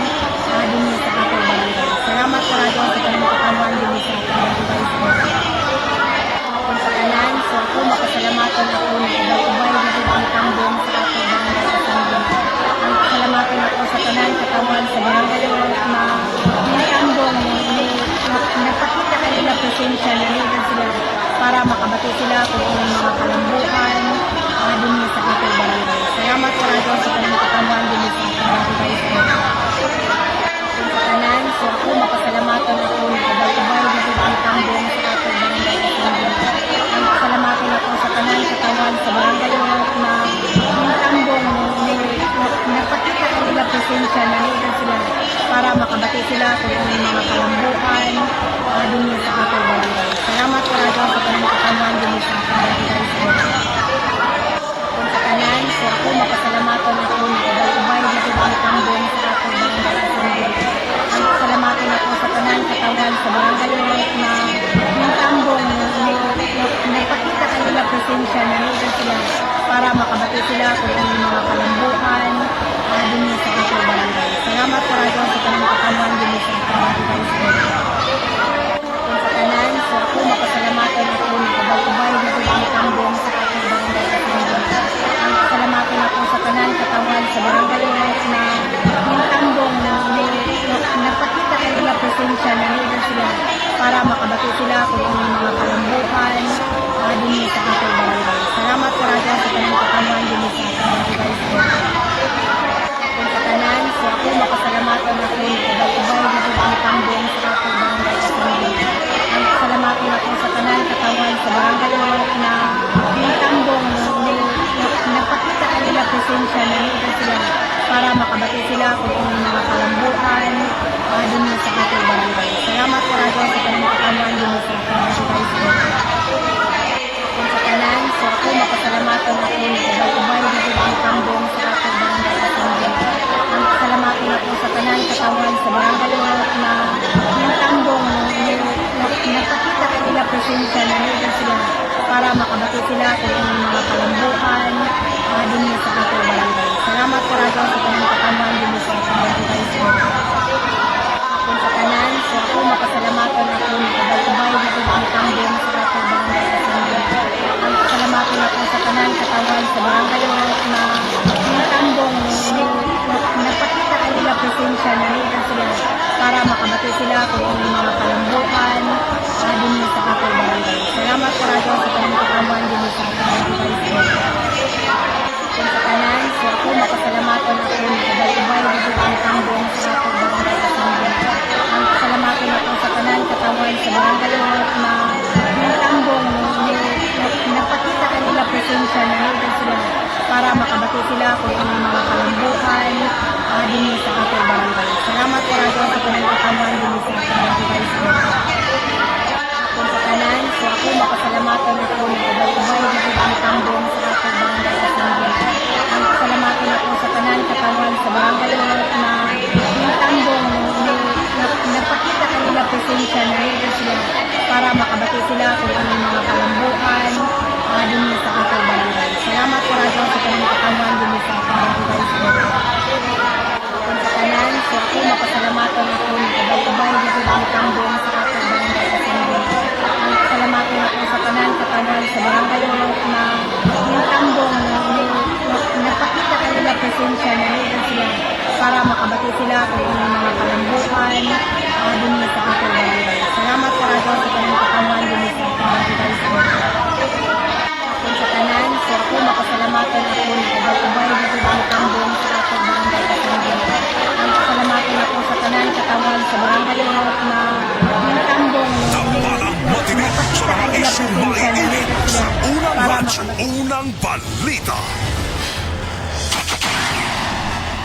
din sa ato barangay. Salamat karado sa kanila katawan din sa ato barangay. Kung sa tanan, so ako makasalamatan ako ng kabay-ubay dito ang tambong sa ato barangay assembly. Ang pasalamatan ako sa tanan katawan sa barangay na yung tambong napakita kanila presensya na nito sila para makabati sila kung ang mga kalambuan din sa ato barangay. Salamat karado sa kanila katawan din sa ato barangay. Kung sa tanan, so ako makasalamatan ako ng kabay-ubay dito ang tambong sa ato barangay assembly. Ang pasalamatan ako sa tanan katawan sa barangay na yung tambong napakita kanila presensya na nito sila para makabati sila kung ang mga kalambuan din sa ato barangay. Salamat karado sa kanila katawan din sa ato barangay. Kung sa tanan, so ako makasalamatan ako ng kabay-ubay dito ang tambong sa ato barangay assembly. Ang pasalamatan ako sa tanan katawan sa barangay na yung tambong napakita kanila presensya na nito sila para makabati sila kung ang mga kalambuan din sa ato barangay. Salamat karado sa kanila katawan din sa ato barangay. Kung sa tanan, so ako makasalamatan ako ng kabay-ubay dito ang tambong kung ano yung mga kalambukan din sa ating barangay. Salamat po radyo sa kanang katawan din sa ating barangay. Kung sa tanan, so ako makasalamatan ako ng kabay-kabay na sa tambong sa ating barangay sa Sanggol. Ang salamatan ako sa tanan katawan sa barangay na yung tambong napakita nila presensya na nila sila para makabati sila kung ano yung mga kalambukan din sa ating barangay. Salamat po radyo sa kanang katawan din sa ating barangay. Kung sa tanan, so ako makasalamatan ako ng kabay-kabay na sa tambong sa ating barangay sa Sanggol. Ang salamatan ako sa tanan katawan sa barangay na yung tambong napakita nila presensya na nila sila para makabati sila kung ano yung mga kalambukan din sa ating barangay. Salamat po radyo sa kanang katawan din sa ating barangay. Kung sa tanan, so ako makasalamatan ako ng kabay-kabay na sa tambong sa ating barangay sa Sanggol. Ang salamatan ako sa tanan katawan sa barangay na yung tambong napakita nila presensya na nila sila para makabati sila kung ano yung mga kalambukan din sa ating barangay. Salamat po radyo sa kanang katawan din sa ating barangay. Kung sa tanan, so ako makasalamatan ako ng kabay-kabay na sa tambong sa ating barangay sa Sanggol. Ang salamatan ako sa tanan katawan sa barangay na yung tambong napakita nila presensya na nila sila para makabati sila kung ano yung mga kalambukan din sa ating barangay. Salamat po radyo sa kanang katawan din sa ating barangay. Kung sa tanan, so ako makasalamatan ako ng kabay-kabay na sa tambong sa ating barangay sa Sanggol. Ang salamatan ako sa tanan katawan sa barangay na yung tambong napakita nila presensya na nila sila para makabati sila kung ano yung mga kalambukan din sa ating barangay. Salamat po radyo sa kanang katawan din sa ating barangay. Kung sa tanan, so ako makasalamatan ako ng kabay-kabay na sa tambong sa ating barangay sa Sanggol. Ang salamatan ako sa tanan katawan sa barangay na yung tambong napakita nila presensya na nila sila para makabati sila kung ano yung mga kalambukan din sa ating barangay. Salamat po radyo sa kanang katawan din sa ating barangay. Kung sa tanan, so ako makasalamatan ako ng kabay-kabay na sa tambong sa ating barangay sa Sanggol. Ang salamatan ako sa tanan katawan sa barangay na yung tambong Sa mga isyong maiinit sa unang radyo, unang balita.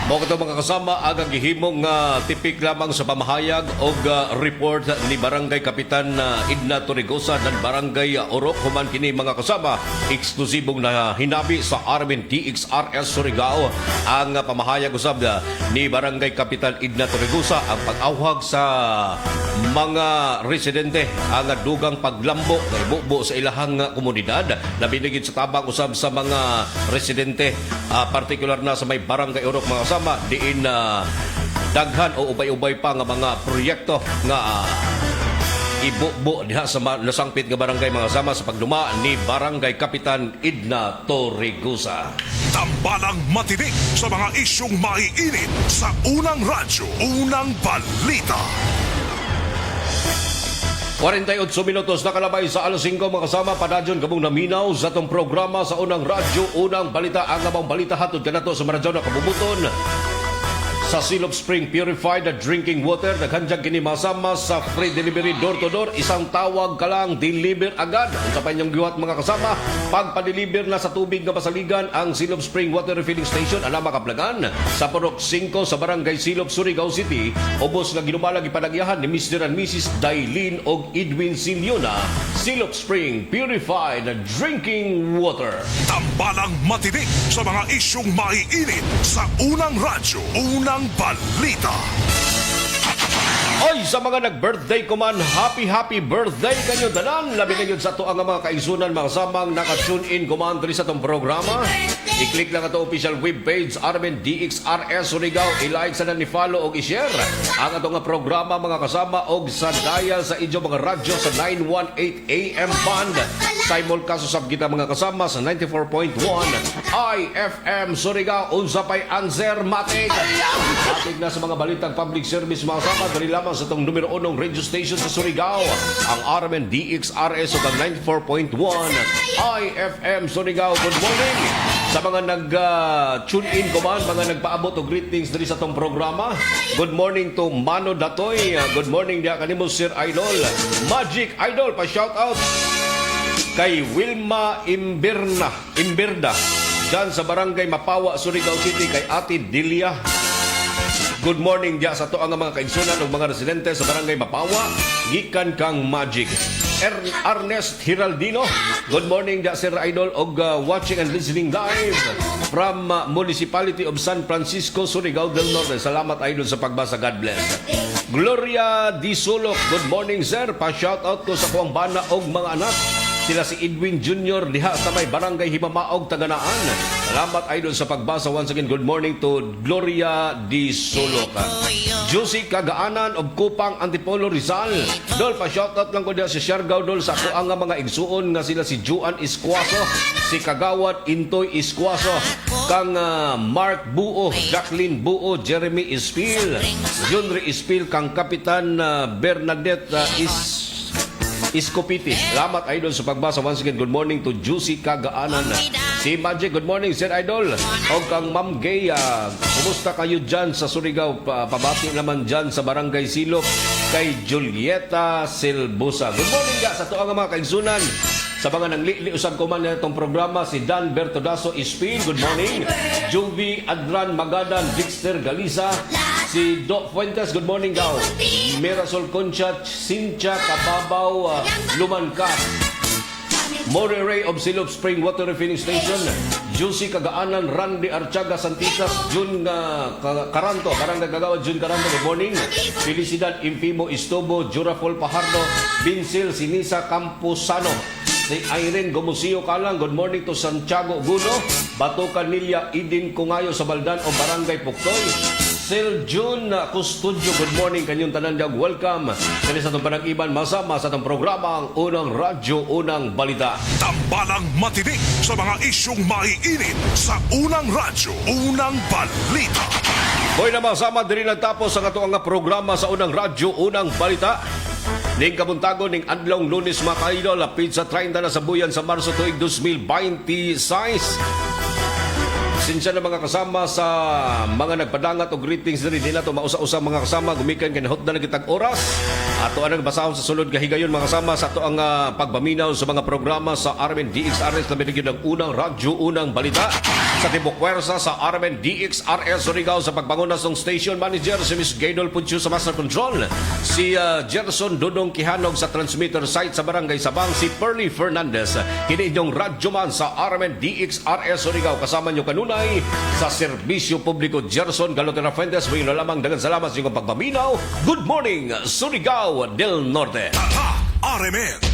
Mo kato mga kasama ang gihimong tipik lamang sa pamahayag o report ni Barangay Kapitan Idna Torregosa ng Barangay Orok. Human kini mga kasama eksklusibong na hinabi sa Armin DXRS Surigao ang pamahayag usab ni Barangay Kapitan Idna Torregosa ang pag-awhag sa mga residente ang dugang paglambo na ibubo sa ilahang komunidad na binigid sa tabang usab sa mga residente partikular na sa may Barangay Orok mga kasama diin daghan o ubay-ubay pa nga mga proyekto nga ibubo diha sa nasangpit nga barangay mga sama sa pagduma ni Barangay Kapitan Idna Torregosa. Tambalang matinik sa mga isyong maiinit sa unang radyo, unang balita. 48 minutos na kalabay sa alas 5 mga kasama padadyon kabong naminaw sa itong programa sa unang radyo, unang balita. Ang namang balita hatod ka na to sa maradyo na kabubuton sa Silop Spring Purified Drinking Water. Naghandyag kini masama sa free delivery door to door. Isang tawag ka lang, deliver agad. Ang sa panyang giwat mga kasama, pagpa-deliver na sa tubig na pasaligan ang Silop Spring Water Refilling Station ana makaplagan sa Purok 5 sa Barangay Silop, Surigao City. Ubos nga ginumalag ipanagyahan ni Mr. and Mrs. Dailin og Edwin Siliona. Silop Spring Purified Drinking Water. Tambalang matinik sa mga isyong maiinit sa unang radyo, unang balita. Oy, sa mga nag-birthday ko man, happy birthday kanyo tanan. Labi kanyo sa to ang mga kaisunan mga samang naka-tune in kumandri sa tong programa. I-click lang ato official webpage Armin DXRS Surigao. I-like sa na ni-follow o i-share ang ato nga programa mga kasama og sa dial sa inyo mga radyo sa 918 AM band. Simulcast usab kita mga kasama sa 94.1 IFM Surigao, unsa pay answer matik. Matik na sa mga balitang public service mga kasama, dali lamang sa itong numero 1 radio station sa Surigao, ang RMN DXRS o 94.1 IFM Surigao. Good morning sa mga nag-tune in ko man, mga nagpaabot o greetings dali sa itong programa. Good morning to Mano Datoy. Good morning dia kanimo Sir Idol. Magic Idol, pa-shout out kay Wilma Imberda dyan sa barangay Mapawa, Surigao City, kay Ate Dilia. Good morning dyan sa to ang mga kaigsunan ng mga residente sa barangay Mapawa, gikan kang Magic. Ernest Hiraldino, good morning dyan Sir Idol, og watching and listening live from Municipality of San Francisco, Surigao del Norte. Salamat Idol sa pagbasa, God bless. Gloria Di Sulok, good morning sir, pa-shout out ko sa kuwang bana og mga anak. Sila si Edwin Jr. diha sa may barangay Himamaog, Taganaan. Salamat idol sa pagbasa. Once again, good morning to Gloria Di Sulok. Josie Kagaanan of Kupang, Antipolo, Rizal. Dol, pa-shoutout lang ko diha si Siargao Dol sa kuang nga mga igsuon nga sila si Juan Isquaso, si Kagawad Intoy Isquaso, kang Mark Buo, Jacqueline Buo, Jeremy Ispil, Junri Ispil, kang Kapitan Bernadette Iskopiti. Salamat idol sa pagbasa. Once again, good morning to Juicy Kagaanan. Si Magic, good morning Sir Idol. O kang Ma'am Gay, kumusta kayo dyan sa Surigao? Pabati naman dyan sa Barangay Silok kay Julieta Silbusa. Good morning sa to ang mga kaigsunan. Sa mga nanglili usab ko man itong programa, si Dan Bertodaso Ispin, good morning. Jovi Adran Magadan, Dexter Galisa, si Doc Fuentes, good morning daw. Mirasol Concha, Cynthia Kababaw, Lumanka, More Ray of Silop Spring Water Refilling Station, Juicy Kagaanan, Randy Archaga Santisas, Jun Caranto, Barangay Kagawad, Jun Caranto, good morning. Felicidad Infimo Istobo, Jurafol Pajardo, Vincil Sinisa Camposano, si Irene Gomusio Kalang, good morning to Santiago Guno, Bato Canilla, Idin Kungayo sa Baldan o Barangay Puktoy, Sir June Custodio, good morning kanyong tanan diag, welcome kani sa itong panag-iban masama sa itong programa ang Unang Radyo, Unang Balita. Tambalang matinik sa mga isyong maiinit sa Unang Radyo, Unang Balita. Hoy na masama diri nagtapos ang ato nga programa sa Unang Radyo, Unang Balita. Ning kabuntagon ning adlong Lunes mga kaidol, lapit sa 30 na sa buyan sa Marso tuig 2026. Sinsya na mga kasama sa mga nagpadangat o greetings na rin nila ito mausa-usa mga kasama gumikan kinahot na nagitag oras ato anang basahon sa sulod kahigayon mga kasama sa ato ang pagbaminaw sa mga programa sa RMN DXRS na binigyan ng Unang Radyo, Unang Balita sa Tibok Puwersa sa RMN DXRS Surigao sa pagbangunas ng station manager si Miss Gaydol Puncio sa Master Control, si Gerson Dudong Kihanog sa transmitter site sa Barangay Sabang, si Pearly Fernandez kini inyong radyoman sa RMN DXRS Surigao kasama nyo kanunay sa serbisyo publiko Gerson Galotera Fuentes. May lamang dagan salamat sa inyong pagbaminaw. Good morning Surigao del Norte. RMN